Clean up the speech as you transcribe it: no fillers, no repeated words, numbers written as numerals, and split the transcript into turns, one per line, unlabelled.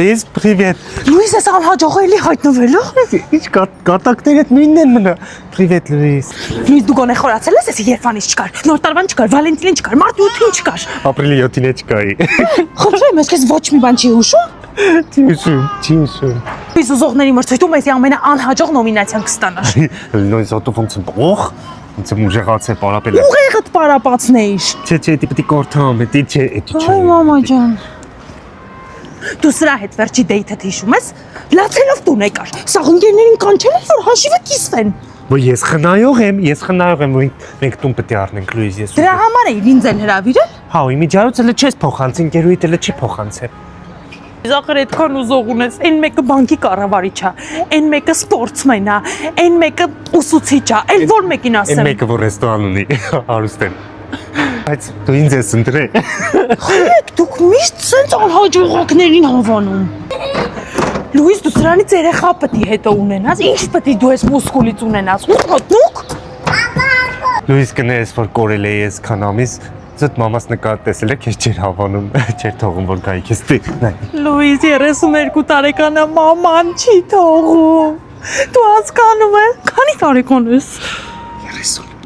Լուիզ, պրիվետ։
Լուիզ ես անհաջող էլի հայտնվելու։
Ինչ կատակներդ նույնն են մնա։ Պրիվետ, Լուիզ։
Լուիզ դու գոնե խորացել ես, ես Երևանից չկար, Նոր տարվան չկար, Վալենտինին չկար, Մարտի 8-ին չկար։
Ապրիլի 7-ին չկայի։
Խնդրեմ, ես քեզ ոչ մի բան չի հուշում։
Չիշում։
Լուիզ ուզողների մրցույթում ես ամենաանհաջող նոմինացիան կստանաս։
Լույս օտոֆունկցիոն բող։ Ինձ ուժեղացե պարապել։
Ուղեղդ պարապացնեիր։
Չէ, դիպտի կորթամ, դի չէ,
Այ մամա ջան։ Դու սրա հետ վերջի դեյթդ հիշում ես։ Լացելով տուն եկար։ Սա ընկերներին կանչել են, որ հաշիվը կիսվեն։
Ոյ ես խնայող եմ, որ մենք տուն պետք է առնենք Լուիզ ես։
Դրա համար էի ինձ էլ հրավիրել։
Հա, իմիջիայից էլ չես փոխանցին, գերույթ էլ չի փոխանցել։
Զախր այդքան ուզող ունես, այն մեկը բանկի կառավարիչ է, այն մեկը սպորտսմեն է, այն մեկը ուսուցիչ է, այլ որ մեկին ասեմ։
Այն մեկը որ ռեստորան ունի, հարուստ են։ Բայց դու ինձ ես ընտրել։
Խեք, դուք միշտ սենց անհաջողակներին հավանում։ Լուիզ, դու սրանից երեխա պետք է հետո ունենաս, ինչ պետք է դու ես մուսկուլից ունենաս, ուտնուկ։
Լուիզ կներես, որ կորել է ես քան ամիս, զուտ մամաս նկատ տեսել է, քեզ չէր հավանում, չէր թողում, որ գայի քեզ նայ։
Լուիզ 32 տարեկան է, մաման չի թողում։ Դու հասկանում ես, քանի տարեկան ես։
30